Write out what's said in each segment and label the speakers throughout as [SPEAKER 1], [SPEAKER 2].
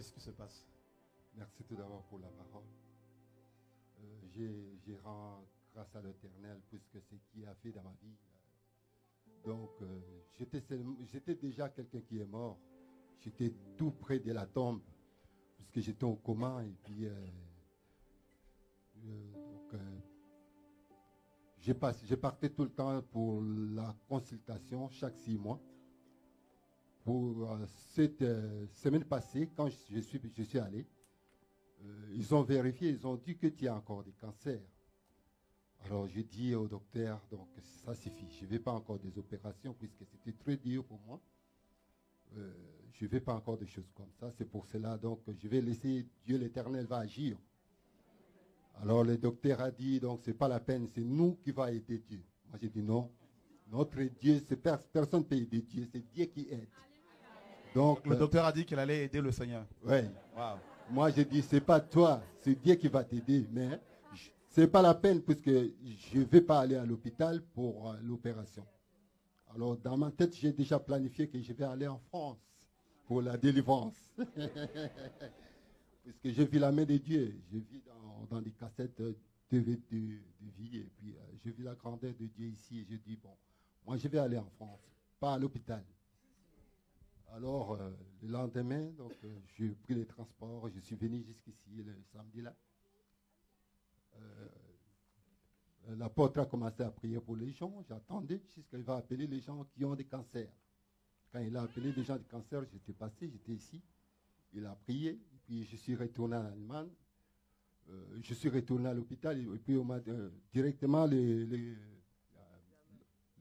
[SPEAKER 1] qu'est-ce qui se passe?
[SPEAKER 2] Merci tout d'abord pour la parole. J'ai rend grâce à l'Éternel puisque c'est qui a fait dans ma vie. Donc, j'étais déjà quelqu'un qui est mort. J'étais tout près de la tombe puisque j'étais au coma et puis j'ai parté tout le temps pour la consultation chaque 6 mois. Pour cette semaine passée, quand je suis allé, ils ont vérifié, ils ont dit que tu as encore des cancers. Alors j'ai dit au docteur, donc ça suffit, je ne vais pas encore des opérations puisque c'était très dur pour moi. Je ne vais pas encore des choses comme ça, c'est pour cela donc je vais laisser Dieu l'Éternel va agir. Alors le docteur a dit, donc c'est pas la peine, c'est nous qui va aider Dieu. Moi j'ai dit non, notre Dieu, personne ne peut aider Dieu, c'est Dieu qui aide. Donc,
[SPEAKER 1] le docteur a dit qu'il allait aider le Seigneur.
[SPEAKER 2] Oui.
[SPEAKER 1] Wow.
[SPEAKER 2] Moi, j'ai dit, ce n'est pas toi, c'est Dieu qui va t'aider. Mais ce n'est pas la peine puisque je ne vais pas aller à l'hôpital pour l'opération. Alors, dans ma tête, j'ai déjà planifié que je vais aller en France pour la délivrance. Puisque je vis la main de Dieu. Je vis dans des cassettes de vie et puis je vis la grandeur de Dieu ici. Et je dis, bon, moi, je vais aller en France, pas à l'hôpital. Alors, le lendemain, donc, j'ai pris les transports, je suis venu jusqu'ici le samedi là. L'apôtre a commencé à prier pour les gens. J'attendais jusqu'il va appeler les gens qui ont des cancers. Quand il a appelé les gens de cancer, j'étais ici. Il a prié, et puis je suis retourné en Allemagne. Je suis retourné à l'hôpital, et puis directement,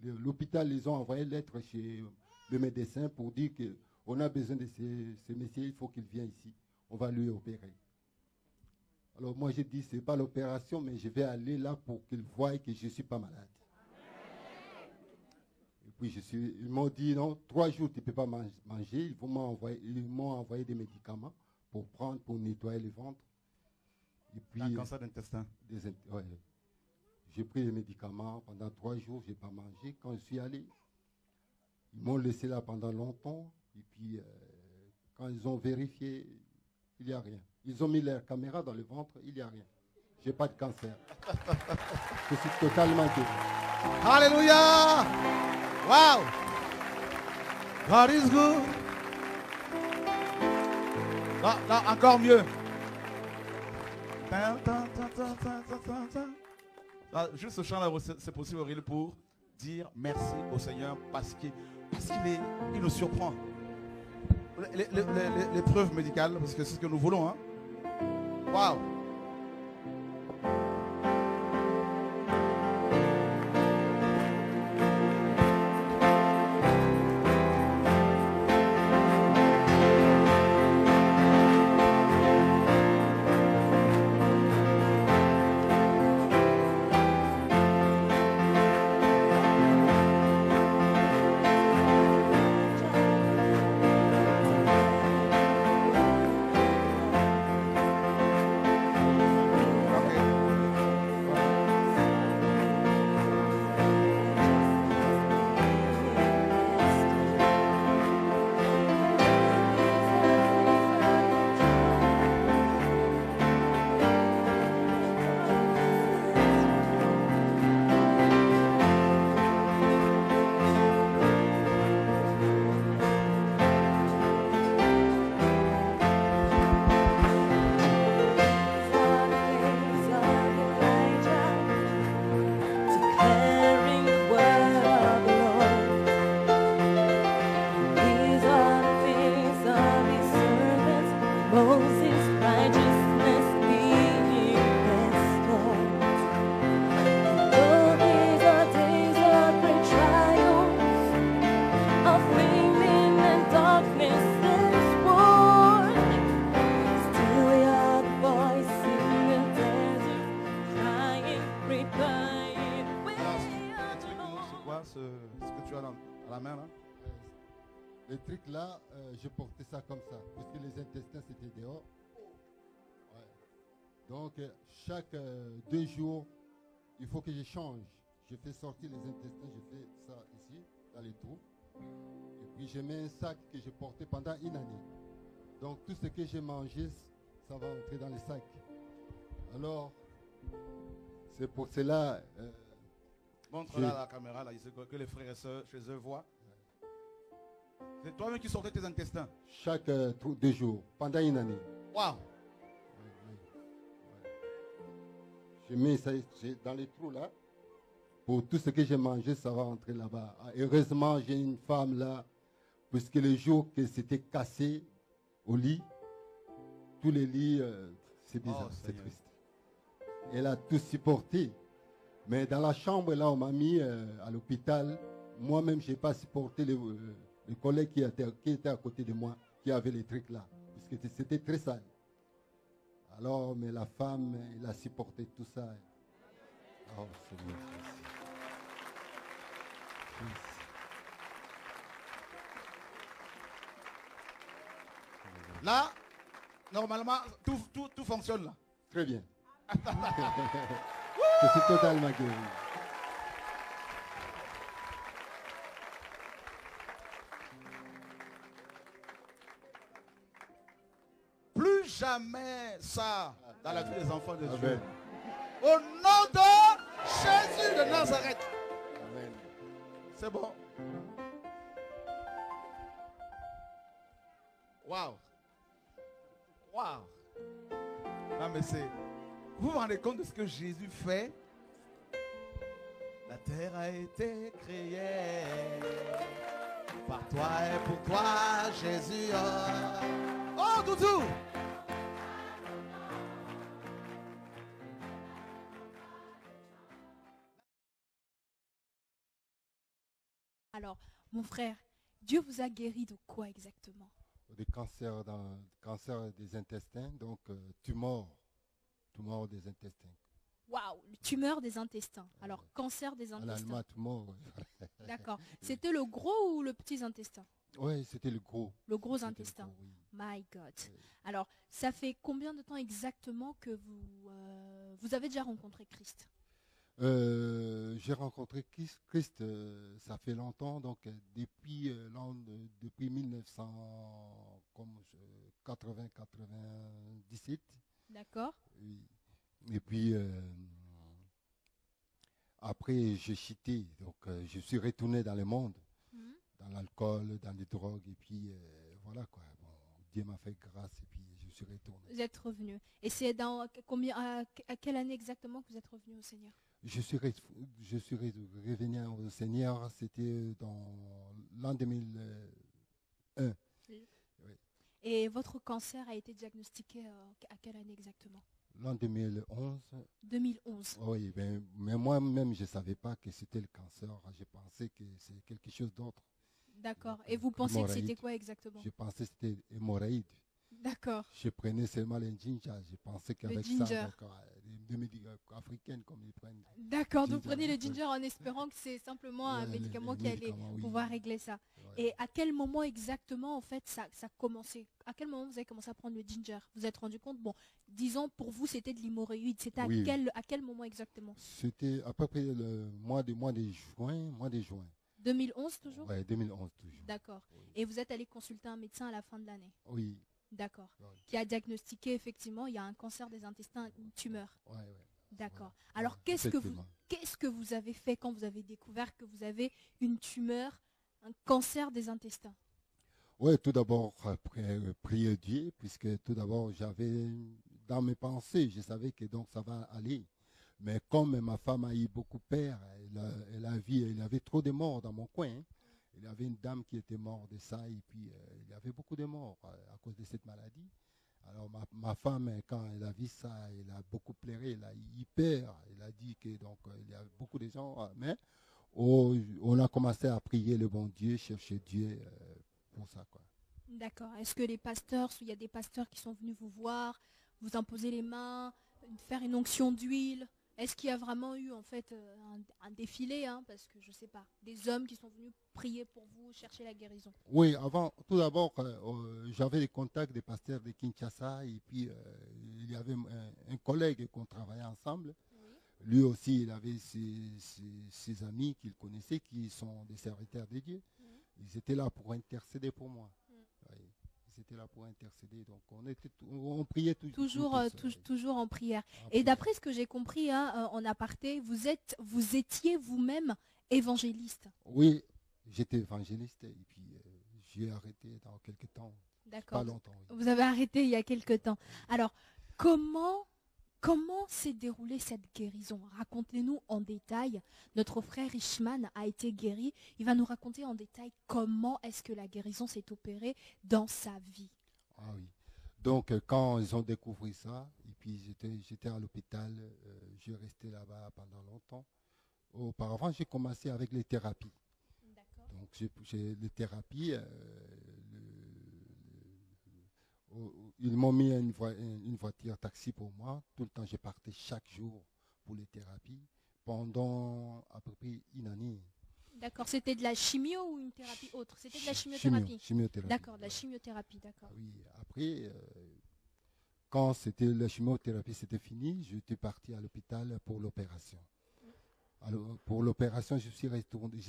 [SPEAKER 2] l'hôpital, ils ont envoyé une lettre chez le médecin pour dire qu'on a besoin de ce messieurs, il faut qu'il vienne ici. On va lui opérer. Alors moi, j'ai dit, ce n'est pas l'opération, mais je vais aller là pour qu'il voie que je ne suis pas malade. Et puis, ils m'ont dit, non, 3 jours, tu ne peux pas manger. Ils m'ont envoyé des médicaments pour prendre, pour nettoyer le ventre. Et puis,
[SPEAKER 1] un cancer d'intestin.
[SPEAKER 2] Ouais. J'ai pris les médicaments. Pendant 3 jours, je n'ai pas mangé. Quand je suis allé, ils m'ont laissé là pendant longtemps. Et puis, quand ils ont vérifié, il n'y a rien. Ils ont mis leur caméra dans le ventre, il n'y a rien. Je n'ai pas de cancer. Je suis totalement guéri.
[SPEAKER 1] Alléluia! Wow! God is good. Là, encore mieux. Là, juste ce chant-là, c'est possible, Aurélie, pour dire merci au Seigneur parce qu'il nous surprend. L'épreuve médicale, parce que c'est ce que nous voulons. Hein? Waouh!
[SPEAKER 2] Les trucs là, je portais ça comme ça, parce que les intestins c'était dehors. Ouais. Donc, chaque 2 jours, il faut que je change. Je fais sortir les intestins, je fais ça ici, dans les trous. Et puis, je mets un sac que je portais pendant 1 année. Donc tout ce que j'ai mangé, ça va entrer dans les sacs. Alors, c'est pour cela...
[SPEAKER 1] Montre-la à la caméra, là, ici, que les frères et sœurs chez eux voient. C'est toi-même qui sortais tes intestins.
[SPEAKER 2] Chaque 2 jours, pendant une année.
[SPEAKER 1] Waouh!
[SPEAKER 2] Je mets ça dans les trous là. Pour tout ce que j'ai mangé, ça va entrer là-bas. Heureusement, j'ai une femme là, puisque le jour que c'était cassé au lit, tous les lits, c'est bizarre, c'est triste. Elle a tout supporté. Mais dans la chambre, là, on m'a mis à l'hôpital. Moi-même, je n'ai pas supporté les collègues qui étaient à côté de moi, qui avaient les trucs là, parce que c'était très sale. Alors, mais la femme, elle a supporté tout ça. Oh, Seigneur.
[SPEAKER 1] Là, normalement, tout fonctionne là.
[SPEAKER 2] Très bien. Je suis totalement guéri.
[SPEAKER 1] Plus jamais ça dans la vie des enfants de Dieu.
[SPEAKER 2] Amen.
[SPEAKER 1] Au nom de Jésus de Nazareth.
[SPEAKER 2] Amen.
[SPEAKER 1] C'est bon. Waouh. Waouh. Non mais c'est... Vous vous rendez compte de ce que Jésus fait? La terre a été créée par toi et pour toi, Jésus. Oh, Doudou!
[SPEAKER 3] Alors, mon frère, Dieu vous a guéri de quoi exactement?
[SPEAKER 2] Des cancers, cancer des intestins, donc tumeur des intestins.
[SPEAKER 3] Waouh, tumeur des intestins. Alors, cancer des
[SPEAKER 2] En
[SPEAKER 3] intestins.
[SPEAKER 2] allemand, tumeur.
[SPEAKER 3] D'accord. C'était le gros ou le petit intestin?
[SPEAKER 2] Oui, c'était le gros.
[SPEAKER 3] Le gros
[SPEAKER 2] C'était le
[SPEAKER 3] intestin.
[SPEAKER 2] gros, oui.
[SPEAKER 3] My God.
[SPEAKER 2] Oui.
[SPEAKER 3] Alors, ça fait combien de temps exactement que vous avez déjà rencontré Christ?
[SPEAKER 2] J'ai rencontré Christ, ça fait longtemps, donc depuis 1980-97.
[SPEAKER 3] D'accord.
[SPEAKER 2] Oui. Et puis après j'ai chuté, donc je suis retourné dans le monde,
[SPEAKER 3] Mhm.
[SPEAKER 2] dans l'alcool, dans les drogues, et puis voilà quoi. Bon, Dieu m'a fait grâce et puis je suis retourné.
[SPEAKER 3] Vous êtes revenu. Et c'est à quelle année exactement que vous êtes revenu au Seigneur?
[SPEAKER 2] Je suis revenu au Seigneur, c'était dans l'an 2001.
[SPEAKER 3] Oui.
[SPEAKER 2] Oui.
[SPEAKER 3] Et votre cancer a été diagnostiqué à quelle année exactement?
[SPEAKER 2] L'an 2011.
[SPEAKER 3] 2011.
[SPEAKER 2] Oui, mais moi-même, je ne savais pas que c'était le cancer. Je pensais que c'est quelque chose d'autre.
[SPEAKER 3] D'accord. Et vous pensez que c'était
[SPEAKER 2] Hémorroïde.
[SPEAKER 3] quoi exactement?
[SPEAKER 2] Je pensais que c'était hémorroïde.
[SPEAKER 3] D'accord.
[SPEAKER 2] Je prenais seulement le ginger. Je pensais qu'avec ça,
[SPEAKER 3] ginger.
[SPEAKER 2] donc, les médicaments africaines comme ils prennent.
[SPEAKER 3] D'accord, donc
[SPEAKER 2] Ginger,
[SPEAKER 3] prenez le
[SPEAKER 2] oui.
[SPEAKER 3] ginger en espérant que c'est simplement un
[SPEAKER 2] Ouais,
[SPEAKER 3] médicament
[SPEAKER 2] les
[SPEAKER 3] qui allait
[SPEAKER 2] médicaments, oui.
[SPEAKER 3] pouvoir régler ça.
[SPEAKER 2] Ouais.
[SPEAKER 3] Et à quel moment exactement, en fait, ça a commencé? À quel moment vous avez commencé à prendre le ginger? Vous vous êtes rendu compte, bon, disons pour vous c'était de l'hémorroïde. C'était
[SPEAKER 2] Oui.
[SPEAKER 3] à quel moment exactement?
[SPEAKER 2] C'était à peu près le mois de juin.
[SPEAKER 3] 2011 toujours?
[SPEAKER 2] Oui, 2011 toujours.
[SPEAKER 3] D'accord.
[SPEAKER 2] Oui.
[SPEAKER 3] Et vous êtes allé consulter un médecin à la fin de l'année?
[SPEAKER 2] Oui.
[SPEAKER 3] D'accord.
[SPEAKER 2] Ouais.
[SPEAKER 3] Qui a diagnostiqué effectivement, il y a un cancer des intestins, une tumeur.
[SPEAKER 2] Ouais.
[SPEAKER 3] D'accord.
[SPEAKER 2] Voilà.
[SPEAKER 3] Alors
[SPEAKER 2] Ouais,
[SPEAKER 3] qu'est-ce que vous avez fait quand vous avez découvert que vous avez une tumeur, un cancer des intestins?
[SPEAKER 2] Oui, tout d'abord, prier Dieu, puisque tout d'abord, j'avais dans mes pensées, je savais que donc ça va aller. Mais comme ma femme a eu beaucoup peur, elle avait trop de morts dans mon coin. Hein. Il y avait une dame qui était morte de ça, et puis il y avait beaucoup de morts à cause de cette maladie. Alors ma femme, quand elle a vu ça, elle a beaucoup pleuré, elle a eu peur. Elle a dit que donc il y a beaucoup de gens, mais on a commencé à prier le bon Dieu, chercher Dieu pour ça, quoi.
[SPEAKER 3] D'accord. Est-ce que il y a des pasteurs qui sont venus vous voir, vous imposer les mains, faire une onction d'huile? Est-ce qu'il y a vraiment eu en fait un défilé, hein, parce que je sais pas, des hommes qui sont venus prier pour vous, chercher la guérison?
[SPEAKER 2] Oui, tout d'abord, j'avais les contacts des pasteurs de Kinshasa et puis il y avait un collègue qu'on travaillait ensemble.
[SPEAKER 3] Oui.
[SPEAKER 2] Lui aussi, il avait ses amis qu'il connaissait qui sont des serviteurs de Dieu.
[SPEAKER 3] Mhm.
[SPEAKER 2] Ils étaient là pour intercéder pour moi.
[SPEAKER 3] Mhm.
[SPEAKER 2] Oui, j'étais là pour intercéder. Donc on priait
[SPEAKER 3] Toujours, toujours en prière.
[SPEAKER 2] En
[SPEAKER 3] Et
[SPEAKER 2] prière.
[SPEAKER 3] d'après ce que j'ai compris, hein, en aparté, vous étiez vous-même évangéliste.
[SPEAKER 2] Oui, j'étais évangéliste et puis j'ai arrêté dans quelques temps. Pas
[SPEAKER 3] D'accord.
[SPEAKER 2] longtemps. Oui.
[SPEAKER 3] Vous avez arrêté il y a quelque temps. Alors, comment s'est déroulée cette guérison? Racontez-nous en détail. Notre frère Ishman a été guéri. Il va nous raconter en détail comment est-ce que la guérison s'est opérée dans sa vie.
[SPEAKER 2] Ah oui. Donc quand ils ont découvert ça, et puis j'étais à l'hôpital, j'ai resté là-bas pendant longtemps. Auparavant, j'ai commencé avec les thérapies.
[SPEAKER 3] D'accord.
[SPEAKER 2] Donc j'ai les thérapies. Ils m'ont mis une voiture taxi pour moi. Tout le temps, je partais chaque jour pour les thérapies pendant à peu près une année.
[SPEAKER 3] D'accord. C'était de la chimio ou une thérapie autre? C'était de la chimiothérapie.
[SPEAKER 2] Chimiothérapie.
[SPEAKER 3] D'accord, de la chimiothérapie, d'accord.
[SPEAKER 2] Oui. Après, quand c'était la chimiothérapie, c'était fini, j'étais parti à l'hôpital pour l'opération. Alors, pour l'opération, je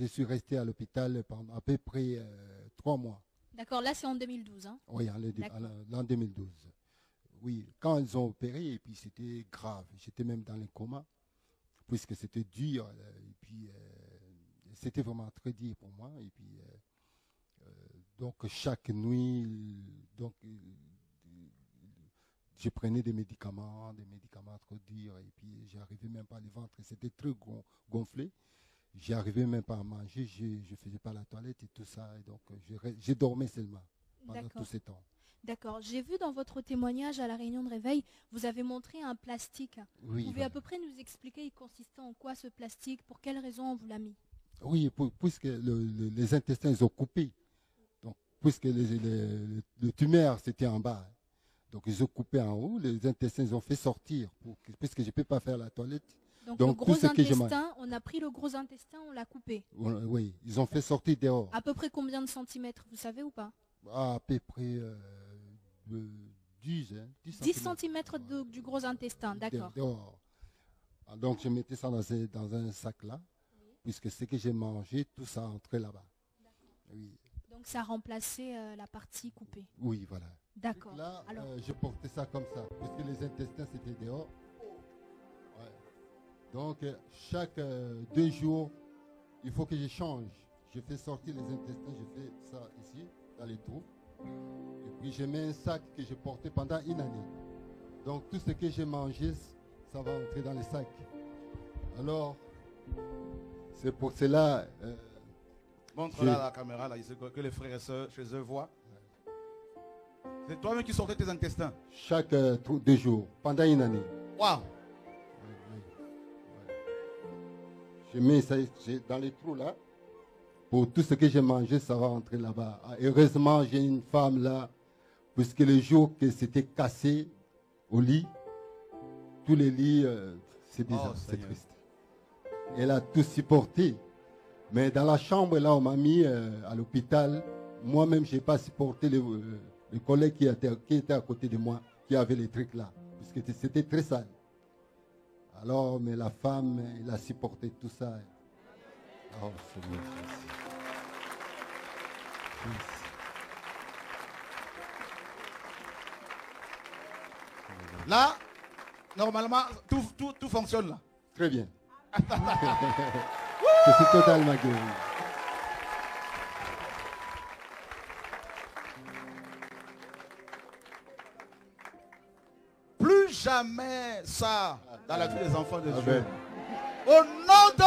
[SPEAKER 2] suis resté à l'hôpital pendant à peu près 3 mois.
[SPEAKER 3] D'accord, là c'est en 2012. Hein.
[SPEAKER 2] Oui, en 2012. Oui, quand ils ont opéré, et puis c'était grave. J'étais même dans le coma, puisque c'était dur. Et puis, c'était vraiment très dur pour moi. Et puis, donc, chaque nuit, donc, je prenais des médicaments trop durs. Et puis, j'arrivais même pas, le ventre, c'était très gonflé. J'arrivais même pas à manger, je ne faisais pas la toilette et tout ça. Et donc, je dormais seulement pendant tous ces temps.
[SPEAKER 3] D'accord. J'ai vu dans votre témoignage à la réunion de réveil, vous avez montré un plastique.
[SPEAKER 2] Oui,
[SPEAKER 3] vous pouvez à peu près nous expliquer, il consistait en quoi ce plastique? Pour quelle raison on vous l'a mis?
[SPEAKER 2] Oui, puisque les intestins, ils ont coupé. Donc, puisque le tumeur, c'était en bas. Donc, ils ont coupé en haut. Les intestins, ils ont fait sortir. Puisque je ne peux pas faire la toilette.
[SPEAKER 3] Donc le gros intestin, on a pris le gros intestin, on l'a coupé.
[SPEAKER 2] Oui, ils ont fait sortir dehors.
[SPEAKER 3] À peu près combien de centimètres, vous savez ou pas?
[SPEAKER 2] À peu près 10
[SPEAKER 3] centimètres du gros intestin, d'accord.
[SPEAKER 2] Dehors. Donc, je mettais ça dans un sac là. Puisque ce que j'ai mangé, tout ça entrait là-bas. Oui.
[SPEAKER 3] Donc ça remplaçait la partie coupée.
[SPEAKER 2] Oui, voilà.
[SPEAKER 3] D'accord.
[SPEAKER 2] Là, je portais ça comme ça, puisque les intestins, c'était dehors. Ouais. Donc, chaque 2 jours, il faut que je change. Je fais sortir les intestins, je fais ça ici, dans les trous. Et puis, je mets un sac que j'ai porté pendant une année. Donc, tout ce que j'ai mangé, ça va entrer dans le sac. Alors, c'est pour cela...
[SPEAKER 1] Montre-la à la caméra, là, que les frères et sœurs chez eux voient. C'est toi-même qui sortais tes intestins.
[SPEAKER 2] Chaque 2 jours, pendant une année.
[SPEAKER 1] Waouh!
[SPEAKER 2] Je mets ça dans les trous là. Pour tout ce que j'ai mangé, ça va entrer là-bas. Heureusement, j'ai une femme là, puisque le jour que c'était cassé au lit, tous les lits, c'est bizarre, c'est triste. Elle a tout supporté. Mais dans la chambre, là, on m'a mis à l'hôpital. Moi-même, je n'ai pas supporté le collègue qui était à côté de moi, qui avait les trucs là. Parce que c'était très sale. Alors, mais la femme, elle a supporté tout ça. Oh, Seigneur, merci.
[SPEAKER 1] Là, normalement, tout fonctionne là.
[SPEAKER 2] Très bien. Je suis totalement guéri.
[SPEAKER 1] Plus jamais ça dans la vie des enfants de Dieu.
[SPEAKER 2] Amen.
[SPEAKER 1] Au nom de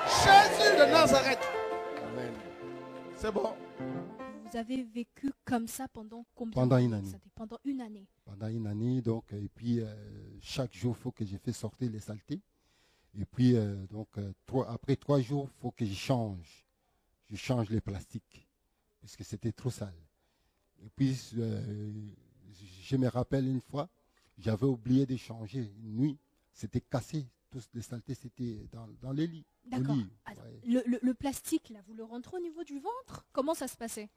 [SPEAKER 1] Jésus de Nazareth.
[SPEAKER 2] Amen.
[SPEAKER 1] C'est bon.
[SPEAKER 3] Vous avez vécu comme ça pendant combien
[SPEAKER 2] Pendant
[SPEAKER 3] d'années?
[SPEAKER 2] une année.
[SPEAKER 3] Pendant une année.
[SPEAKER 2] Pendant une année, donc, et puis chaque jour, il faut que je fasse sortir les saletés. Et puis, après 3 jours, il faut que je change. Je change les plastiques, puisque c'était trop sale. Et puis, je me rappelle une fois, j'avais oublié de changer. Une nuit, c'était cassé. Toutes les saletés, c'était dans les lits.
[SPEAKER 3] D'accord.
[SPEAKER 2] Ouais.
[SPEAKER 3] Le plastique, là, vous le rentrez au niveau du ventre? Comment ça se passait?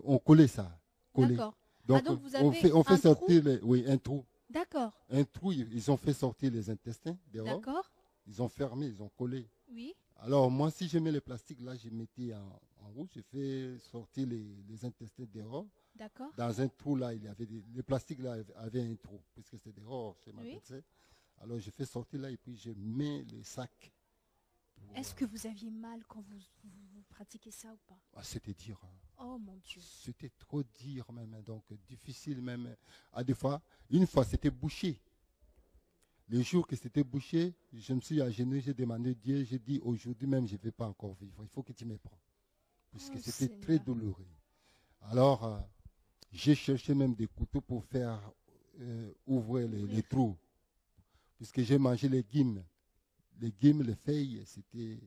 [SPEAKER 2] On collait ça.
[SPEAKER 3] D'accord.
[SPEAKER 2] Donc,
[SPEAKER 3] donc vous avez
[SPEAKER 2] on fait
[SPEAKER 3] un
[SPEAKER 2] sortir un trou.
[SPEAKER 3] D'accord.
[SPEAKER 2] Un trou, ils ont fait sortir les intestins dehors.
[SPEAKER 3] D'accord.
[SPEAKER 2] Ils ont fermé, ils ont collé.
[SPEAKER 3] Oui.
[SPEAKER 2] Alors, moi, si je mets le plastique, là, je mettais en haut, je fais sortir les intestins dehors.
[SPEAKER 3] D'accord.
[SPEAKER 2] Dans un trou là, il y avait le plastique là avait un trou, puisque c'était dehors chez ma
[SPEAKER 3] Oui.
[SPEAKER 2] médecin. Alors je fais sortir là et puis je mets les sacs.
[SPEAKER 3] Est-ce que vous aviez mal quand vous pratiquez ça ou pas?
[SPEAKER 2] C'était dur. Hein.
[SPEAKER 3] Oh mon Dieu.
[SPEAKER 2] C'était trop dur même, donc difficile même. À des fois, une fois c'était bouché. Le jour que c'était bouché, je me suis agenouillé, j'ai demandé Dieu, j'ai dit aujourd'hui même je ne vais pas encore vivre, il faut que tu me prends. Puisque
[SPEAKER 3] Oh,
[SPEAKER 2] c'était
[SPEAKER 3] Seigneur.
[SPEAKER 2] très douloureux. Alors, j'ai cherché même des couteaux pour faire ouvrir les trous. Puisque j'ai mangé les guimes. Les guimes, les feuilles, c'était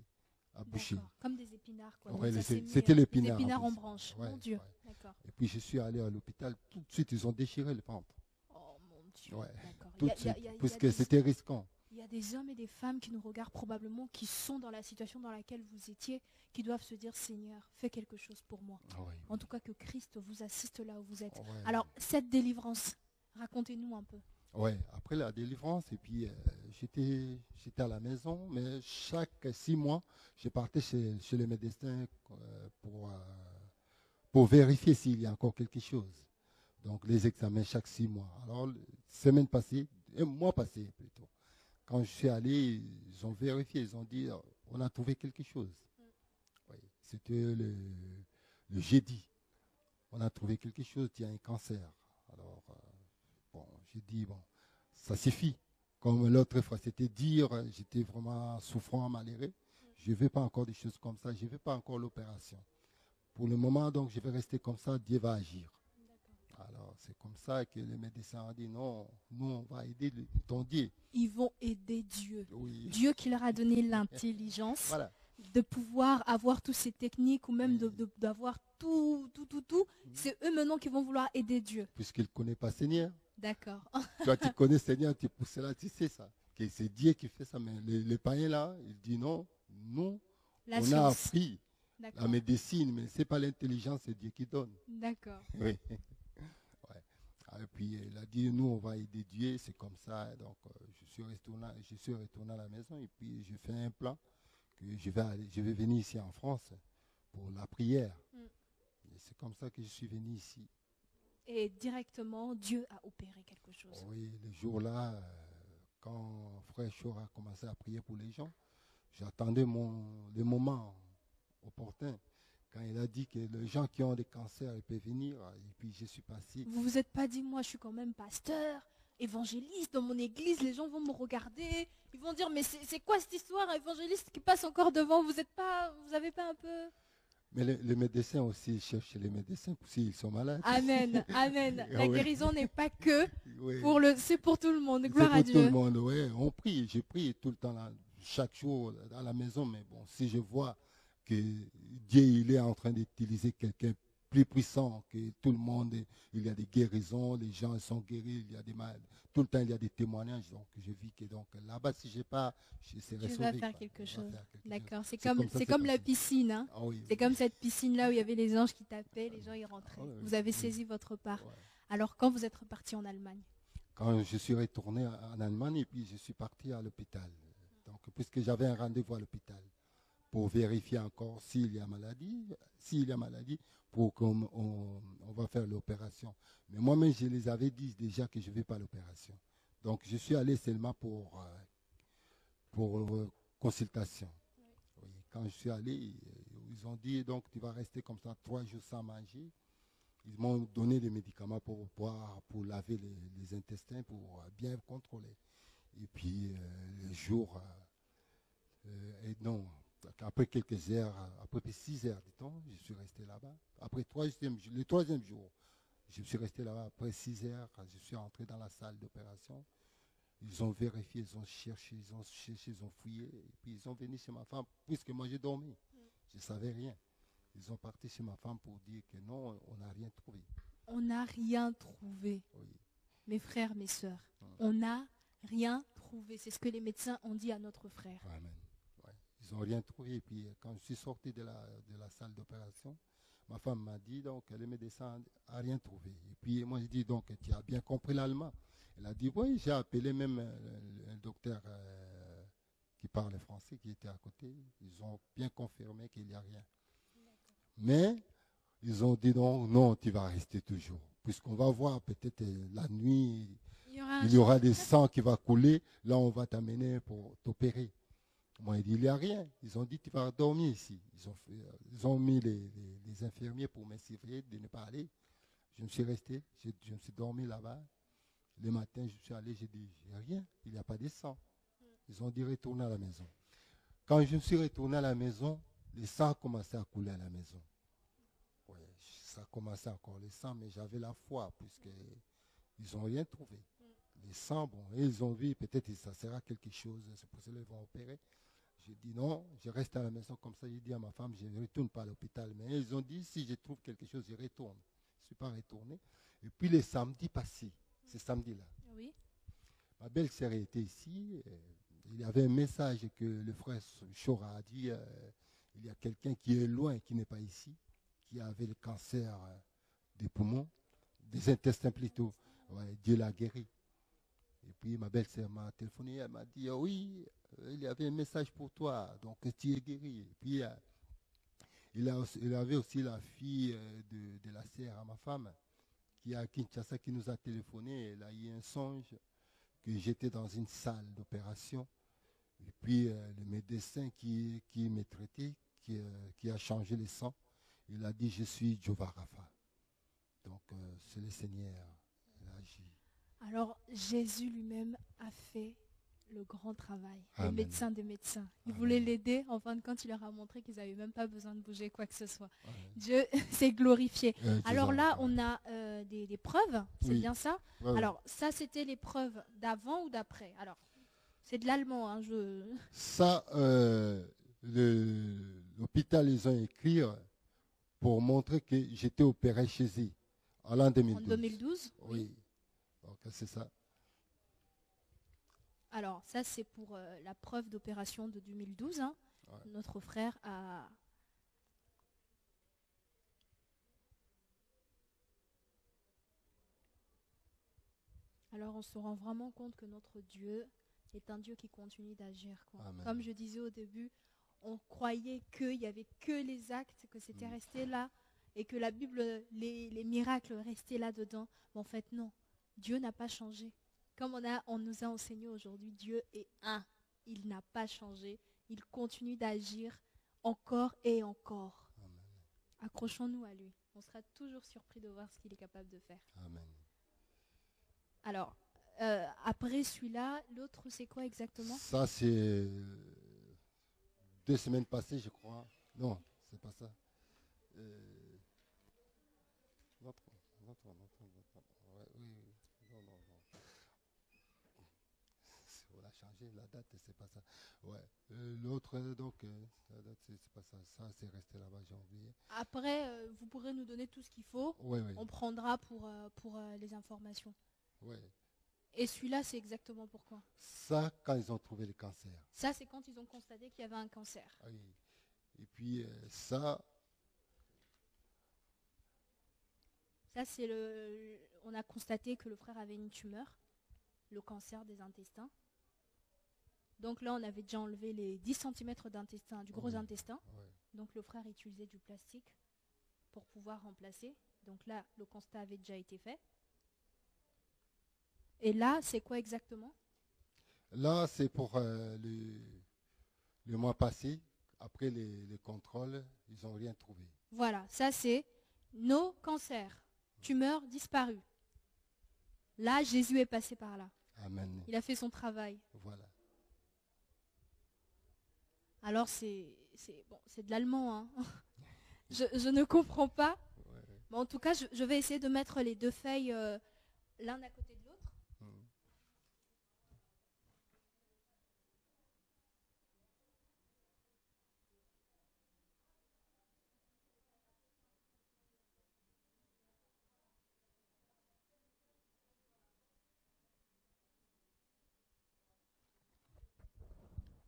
[SPEAKER 2] à boucher.
[SPEAKER 3] D'accord. Comme des épinards, quoi.
[SPEAKER 2] Ouais,
[SPEAKER 3] Donc ça s'est
[SPEAKER 2] c'était
[SPEAKER 3] mis,
[SPEAKER 2] l'épinard.
[SPEAKER 3] des épinards
[SPEAKER 2] en
[SPEAKER 3] en
[SPEAKER 2] plus.
[SPEAKER 3] branche.
[SPEAKER 2] Ouais,
[SPEAKER 3] Mon Dieu.
[SPEAKER 2] ouais.
[SPEAKER 3] D'accord.
[SPEAKER 2] Et puis je suis allé à l'hôpital. Tout de suite, ils ont déchiré le ventre.
[SPEAKER 3] Oh mon Dieu.
[SPEAKER 2] Ouais.
[SPEAKER 3] D'accord.
[SPEAKER 2] Tout de suite. Puisque c'était risquant.
[SPEAKER 3] Il y a des hommes et des femmes qui nous regardent probablement, qui sont dans la situation dans laquelle vous étiez, qui doivent se dire, Seigneur, fais quelque chose pour moi.
[SPEAKER 2] Ouais.
[SPEAKER 3] En tout cas, que Christ vous assiste là où vous êtes.
[SPEAKER 2] Ouais.
[SPEAKER 3] Alors, cette délivrance, racontez-nous un peu.
[SPEAKER 2] Ouais, après la délivrance, et puis j'étais à la maison, mais chaque 6 mois, je partais chez le médecin pour vérifier s'il y a encore quelque chose. Donc les examens chaque 6 mois. Alors, semaine passée, un mois passé plutôt, quand je suis allé, ils ont vérifié, ils ont dit, on a trouvé quelque chose. Oui, c'était le jeudi. On a trouvé quelque chose, il y a un cancer. Alors, bon, j'ai dit, bon, ça suffit. Comme l'autre fois, c'était dire, j'étais vraiment souffrant, malheureux. Je ne veux pas encore des choses comme ça, je ne veux pas encore l'opération. Pour le moment, donc, je vais rester comme ça, Dieu va agir. Alors, c'est comme ça que les médecins ont dit, non, nous, on va aider ton Dieu.
[SPEAKER 3] Ils vont aider Dieu.
[SPEAKER 2] Oui.
[SPEAKER 3] Dieu qui leur a donné l'intelligence
[SPEAKER 2] Voilà.
[SPEAKER 3] de pouvoir avoir toutes ces techniques ou même d'avoir tout. C'est eux maintenant qui vont vouloir aider Dieu.
[SPEAKER 2] Puisqu'il ne connaît pas Seigneur.
[SPEAKER 3] D'accord.
[SPEAKER 2] Toi, tu connais Seigneur, tu pousses là, tu sais ça. Que c'est Dieu qui fait ça. Mais les païens là, ils disent non, nous,
[SPEAKER 3] La
[SPEAKER 2] on a
[SPEAKER 3] science.
[SPEAKER 2] appris la
[SPEAKER 3] D'accord.
[SPEAKER 2] médecine, mais ce n'est pas l'intelligence, c'est Dieu qui donne.
[SPEAKER 3] D'accord.
[SPEAKER 2] Oui. Ouais. Et puis il a dit, nous, on va aider Dieu, c'est comme ça. Donc, je suis retourné à la maison et puis j'ai fait un plan que je vais venir ici en France pour la prière. Et c'est comme ça que je suis venu ici.
[SPEAKER 3] Et directement, Dieu a opéré quelque chose.
[SPEAKER 2] Oui, le jour-là, quand Frère Chor a commencé à prier pour les gens, j'attendais le moment opportun. Quand il a dit que les gens qui ont des cancers, ils peuvent venir, et puis je suis passé.
[SPEAKER 3] Vous vous êtes pas dit, moi je suis quand même pasteur, évangéliste dans mon église, les gens vont me regarder, ils vont dire, mais c'est quoi cette histoire, un évangéliste qui passe encore devant, vous avez pas un peu...
[SPEAKER 2] Mais les médecins aussi cherchent les médecins s'ils sont malades.
[SPEAKER 3] Amen, amen. La
[SPEAKER 2] Oui.
[SPEAKER 3] guérison n'est pas que
[SPEAKER 2] Oui.
[SPEAKER 3] c'est pour tout le monde.
[SPEAKER 2] C'est
[SPEAKER 3] Gloire
[SPEAKER 2] pour
[SPEAKER 3] à
[SPEAKER 2] tout
[SPEAKER 3] Dieu.
[SPEAKER 2] le monde, oui. On prie, je prie tout le temps, là, chaque jour à la maison. Mais bon, si je vois que Dieu il est en train d'utiliser quelqu'un plus puissant que tout le monde, il y a des guérisons, les gens sont guéris, il y a des malades. Tout le temps, il y a des témoignages. Donc, je vis que donc là-bas, si je n'ai pas, je serai
[SPEAKER 3] Tu
[SPEAKER 2] sauvé.
[SPEAKER 3] vas faire
[SPEAKER 2] quoi.
[SPEAKER 3] quelque
[SPEAKER 2] On va
[SPEAKER 3] chose.
[SPEAKER 2] faire quelque chose.
[SPEAKER 3] D'accord. C'est
[SPEAKER 2] comme
[SPEAKER 3] comme,
[SPEAKER 2] ça,
[SPEAKER 3] c'est comme la
[SPEAKER 2] passé.
[SPEAKER 3] piscine. Hein.
[SPEAKER 2] Ah oui,
[SPEAKER 3] C'est comme cette piscine là où il y avait les anges qui tapaient, les gens y rentraient.
[SPEAKER 2] Ah oui,
[SPEAKER 3] Vous avez
[SPEAKER 2] oui.
[SPEAKER 3] saisi votre part.
[SPEAKER 2] Ouais.
[SPEAKER 3] Alors quand vous êtes reparti en Allemagne,
[SPEAKER 2] Quand je suis retourné en Allemagne, et puis je suis parti à l'hôpital. Donc, puisque j'avais un rendez-vous à l'hôpital pour vérifier encore s'il y a maladie, pour qu'on va faire l'opération. Mais moi-même, je les avais dit déjà que je ne vais pas à l'opération. Donc, je suis allé seulement pour consultation. Oui, quand je suis allé, ils ont dit, donc, tu vas rester comme ça 3 jours sans manger. Ils m'ont donné des médicaments pour laver les intestins, pour bien contrôler. Et puis, le jour, après quelques heures, après 6 heures du temps, je suis resté là-bas. Après le troisième jour, je suis resté là-bas. Après 6 heures, je suis entré dans la salle d'opération. Ils ont vérifié, ils ont cherché, ils ont fouillé. Et puis, ils sont venus chez ma femme, puisque moi, j'ai dormi. Je ne savais rien. Ils ont parti chez ma femme pour dire que non, on n'a rien trouvé.
[SPEAKER 3] on n'a rien trouvé.
[SPEAKER 2] Oui.
[SPEAKER 3] Mes frères, mes sœurs, on n'a rien trouvé. C'est ce que les médecins ont dit à notre frère.
[SPEAKER 2] Amen. Ouais. Ils n'ont rien trouvé. Et puis, quand je suis sorti de la salle d'opération, ma femme m'a dit, donc, les médecins n'ont rien trouvé. Et puis, moi, je dis, donc, tu as bien compris l'allemand. Elle a dit, oui, j'ai appelé même un docteur qui parle français, qui était à côté. Ils ont bien confirmé qu'il n'y a rien. Mais Ils ont dit non, non, tu vas rester toujours. Puisqu'on va voir peut-être la nuit, il y aura des sangs qui vont couler. Là, on va t'amener pour t'opérer. Moi, il dit, il n'y a rien. Ils ont dit, tu vas dormir ici. Ils ont mis les infirmiers pour m'insuffler de ne pas aller. Je me suis resté, je me suis dormi là-bas. Le matin, je suis allé, j'ai dit, j'ai rien, il n'y a pas de sang. Ils ont dit, retourne à la maison. Quand je me suis retourné à la maison, les sangs commençaient à couler à la maison. Ouais, ça commençait encore les sangs, mais j'avais la foi, puisqu'ils n'ont rien trouvé. Les sangs, bon, et ils ont vu, peut-être que ça sera quelque chose, c'est pour ça qu'ils vont opérer. J'ai dit non, je reste à la maison comme ça. J'ai dit à ma femme, je ne retourne pas à l'hôpital. Mais ils ont dit, si je trouve quelque chose, je retourne. Je ne suis pas retourné. Et puis le samedi passé, ce samedi-là,
[SPEAKER 3] Oui.
[SPEAKER 2] ma belle-sœur était ici. Il y avait un message que le frère Chora a dit, il y a quelqu'un qui est loin, qui n'est pas ici, qui avait le cancer des poumons, des intestins plutôt. Ouais, Dieu l'a guéri. Et puis ma belle-sœur m'a téléphoné, elle m'a dit, oui, il y avait un message pour toi, donc tu es guéri. Et puis il avait aussi la fille de la sœur à ma femme, qui est à Kinshasa, qui nous a téléphoné. Elle a eu un songe que j'étais dans une salle d'opération. Et puis le médecin qui me traitait, qui a changé le sang, il a dit, je suis Jehovah Rapha. Donc c'est le Seigneur, il a agi.
[SPEAKER 3] Alors Jésus lui-même a fait le grand travail,
[SPEAKER 2] Amen.
[SPEAKER 3] le médecin des médecins. Il
[SPEAKER 2] Amen.
[SPEAKER 3] voulait l'aider, en fin de compte, il leur a montré qu'ils n'avaient même pas besoin de bouger quoi que ce soit.
[SPEAKER 2] Amen.
[SPEAKER 3] Dieu s'est glorifié. Alors
[SPEAKER 2] Jésus,
[SPEAKER 3] là,
[SPEAKER 2] amen.
[SPEAKER 3] on a des preuves, c'est
[SPEAKER 2] Oui.
[SPEAKER 3] bien ça?
[SPEAKER 2] Ouais, ouais.
[SPEAKER 3] Alors ça, c'était les preuves d'avant ou d'après? Alors, c'est de l'allemand, hein,
[SPEAKER 2] Ça, l'hôpital, ils ont écrit pour montrer que j'étais opéré chez eux en l'an 2012.
[SPEAKER 3] En 2012?
[SPEAKER 2] Oui. Donc c'est ça.
[SPEAKER 3] Alors, ça, c'est pour la preuve d'opération de 2012. Hein.
[SPEAKER 2] Ouais.
[SPEAKER 3] Notre frère a... Alors, on se rend vraiment compte que notre Dieu est un Dieu qui continue d'agir. Quoi.
[SPEAKER 2] Amen.
[SPEAKER 3] Comme je disais au début, on croyait qu'il n'y avait que les actes, que c'était resté là, et que la Bible, les miracles restaient là-dedans. Mais en fait, non. Dieu n'a pas changé. Comme on nous a enseigné aujourd'hui, Dieu est un. Il n'a pas changé. Il continue d'agir encore et encore.
[SPEAKER 2] Amen.
[SPEAKER 3] Accrochons-nous à lui. On sera toujours surpris de voir ce qu'il est capable de faire.
[SPEAKER 2] Amen.
[SPEAKER 3] Alors, après celui-là, l'autre, c'est quoi exactement?
[SPEAKER 2] Ça, c'est 2 semaines passées, je crois. Non, c'est pas ça. L'autre. Ouais, oui. Non. On a changé la date, c'est pas ça. Ouais. L'autre, donc, la date, c'est pas ça. Ça, c'est resté là-bas, j'ai oublié.
[SPEAKER 3] Après, vous pourrez nous donner tout ce qu'il faut.
[SPEAKER 2] Oui, oui.
[SPEAKER 3] On prendra pour les informations.
[SPEAKER 2] Ouais.
[SPEAKER 3] Et celui-là, c'est exactement pourquoi?
[SPEAKER 2] Ça, quand ils ont trouvé le cancer.
[SPEAKER 3] Ça, c'est quand ils ont constaté qu'il y avait un cancer.
[SPEAKER 2] Oui. Et puis, ça,
[SPEAKER 3] Ça, on a constaté que le frère avait une tumeur, le cancer des intestins. Donc là, on avait déjà enlevé les 10 cm d'intestin, du gros
[SPEAKER 2] Oui.
[SPEAKER 3] intestin.
[SPEAKER 2] ouais.
[SPEAKER 3] Donc le frère utilisait du plastique pour pouvoir remplacer. Donc là, le constat avait déjà été fait. Et là, c'est quoi exactement?
[SPEAKER 2] Là, c'est pour le mois passé. Après les contrôles, ils n'ont rien trouvé.
[SPEAKER 3] Voilà, ça c'est nos cancers, tumeurs disparues. Là, Jésus est passé par là.
[SPEAKER 2] Amen.
[SPEAKER 3] Il a fait son travail.
[SPEAKER 2] Voilà.
[SPEAKER 3] Alors c'est de l'allemand. Hein. je ne comprends pas.
[SPEAKER 2] Ouais.
[SPEAKER 3] Mais en tout cas, je vais essayer de mettre les deux feuilles l'un à côté de l'autre.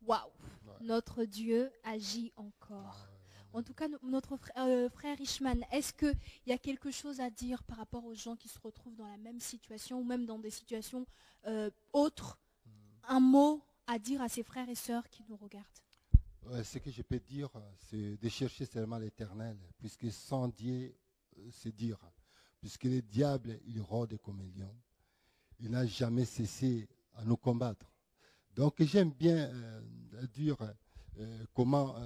[SPEAKER 3] Waouh, notre Dieu agit encore. En tout cas, notre frère Ishman, est-ce qu'il y a quelque chose à dire par rapport aux gens qui se retrouvent dans la même situation ou même dans des situations autres? Un mot à dire à ses frères et sœurs qui nous regardent?
[SPEAKER 2] Ouais, ce que je peux dire, c'est de chercher seulement l'Éternel, puisque sans Dieu, c'est dire, puisque le diable, il rôde comme un lion. Il n'a jamais cessé à nous combattre. Donc j'aime bien dire comment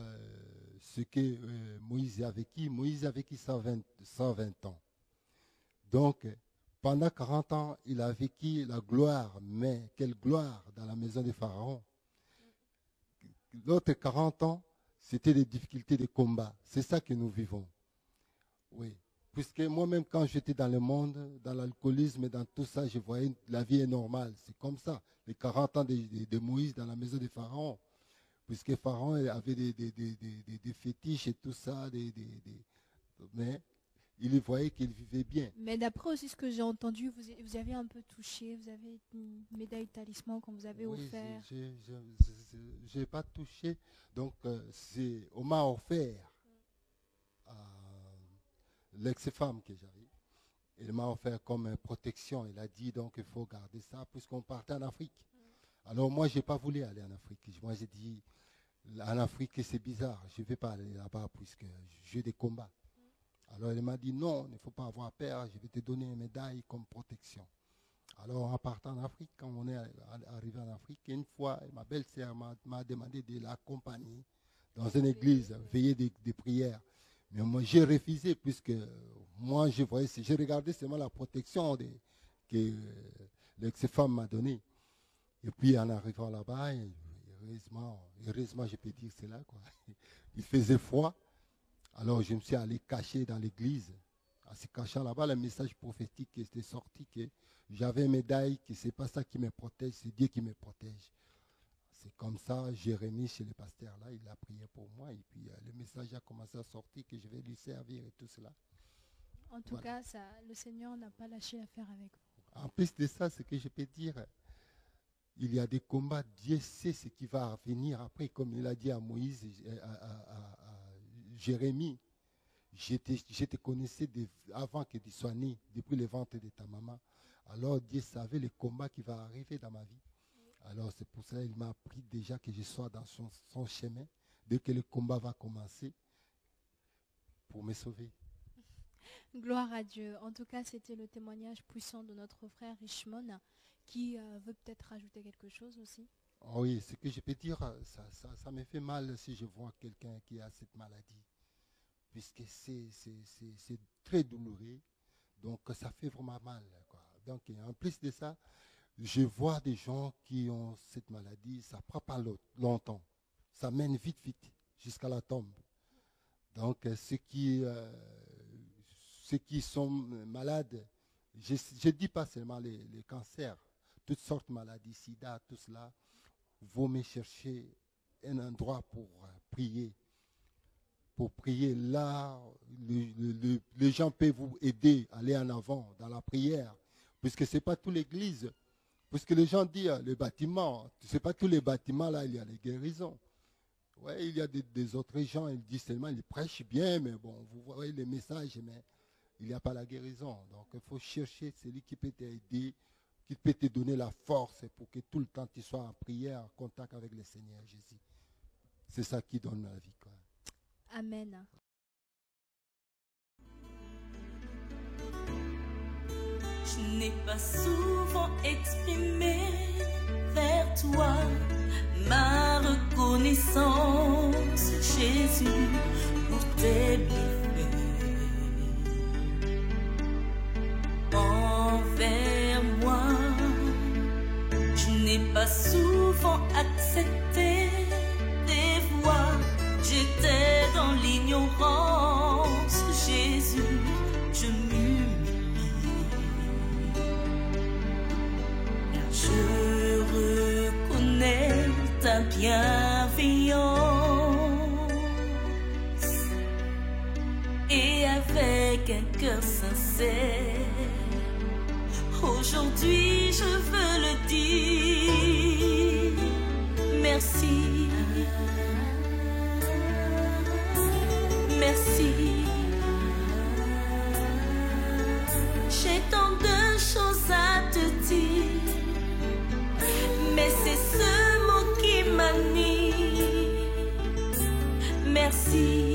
[SPEAKER 2] ce que Moïse a vécu. Moïse a vécu 120 ans. Donc pendant 40 ans, il a vécu la gloire, mais quelle gloire dans la maison de Pharaon. L'autre 40 ans, c'était des difficultés de combat. C'est ça que nous vivons. Oui. Puisque moi-même, quand j'étais dans le monde, dans l'alcoolisme et dans tout ça, je voyais la vie est normale. C'est comme ça. Les 40 ans de Moïse dans la maison de Pharaon. Puisque Pharaon avait des fétiches et tout ça. Mais il voyait qu'il vivait bien.
[SPEAKER 3] Mais d'après aussi ce que j'ai entendu, vous avez un peu touché, vous avez une médaille talisman qu'on vous avait offert.
[SPEAKER 2] Je n'ai pas touché. Donc, on m'a offert l'ex-femme que j'avais. Il m'a offert comme protection. Il a dit donc il faut garder ça puisqu'on partait en Afrique. Alors moi, je n'ai pas voulu aller en Afrique. Moi, j'ai dit, en Afrique, c'est bizarre. Je ne vais pas aller là-bas puisque j'ai des combats. Alors il m'a dit non, il ne faut pas avoir peur. Je vais te donner une médaille comme protection. Alors en partant en Afrique, quand on est arrivé en Afrique, une fois, ma belle-sœur m'a demandé de l'accompagner dans une église, veiller des prières. Mais moi, j'ai refusé puisque moi, je regardais seulement la protection que l'ex-femme m'a donnée. Et puis, en arrivant là-bas, heureusement, je peux dire cela, quoi. Il faisait froid. Alors, je me suis allé cacher dans l'église. En se cachant là-bas, le message prophétique qui était sorti, que j'avais une médaille, que ce n'est pas ça qui me protège, c'est Dieu qui me protège. C'est comme ça, Jérémie, chez le pasteur là, il a prié pour moi. Et puis le message a commencé à sortir que je vais lui servir et tout cela.
[SPEAKER 3] En tout cas, le Seigneur n'a pas lâché l'affaire avec vous.
[SPEAKER 2] En plus de ça, ce que je peux dire, il y a des combats. Dieu sait ce qui va venir après, comme il a dit à Moïse, à Jérémie. Je te connaissais avant que tu sois né, depuis le ventre de ta maman. Alors Dieu savait le combat qui va arriver dans ma vie. Alors c'est pour cela qu'il m'a appris déjà que je sois dans son chemin, dès que le combat va commencer, pour me sauver.
[SPEAKER 3] Gloire à Dieu. En tout cas, c'était le témoignage puissant de notre frère Richmond, qui veut peut-être rajouter quelque chose aussi.
[SPEAKER 2] Oh oui, ce que je peux dire, ça me fait mal si je vois quelqu'un qui a cette maladie, puisque c'est très douloureux, donc ça fait vraiment mal, quoi. Donc en plus de ça, je vois des gens qui ont cette maladie, ça ne prend pas longtemps. Ça mène vite, jusqu'à la tombe. Donc, ceux qui sont malades, je ne dis pas seulement les cancers, toutes sortes de maladies, sida, tout cela, vaut mieux chercher un endroit pour prier. Pour prier, là, les gens peuvent vous aider à aller en avant dans la prière, puisque ce n'est pas toute l'église. Parce que les gens disent, le bâtiment, ce n'est pas tous les bâtiments, là, il y a les guérisons. Oui, il y a des autres gens, ils disent seulement, ils prêchent bien, mais bon, vous voyez les messages, mais il n'y a pas la guérison. Donc, il faut chercher celui qui peut t'aider, qui peut te donner la force pour que tout le temps tu sois en prière, en contact avec le Seigneur Jésus. C'est ça qui donne la vie, quoi.
[SPEAKER 3] Amen.
[SPEAKER 4] Je n'ai pas souvent exprimé vers toi ma reconnaissance, Jésus, pour tes bienfaits envers moi. Je n'ai pas souvent accepté tes voix, j'étais dans l'ignorance, Jésus, je m'humilie. Je reconnais ta bienveillance et avec un cœur sincère, aujourd'hui je veux le dire, merci, merci. J'ai tant de choses à te dire, mais c'est ce mot qui m'anime. Merci.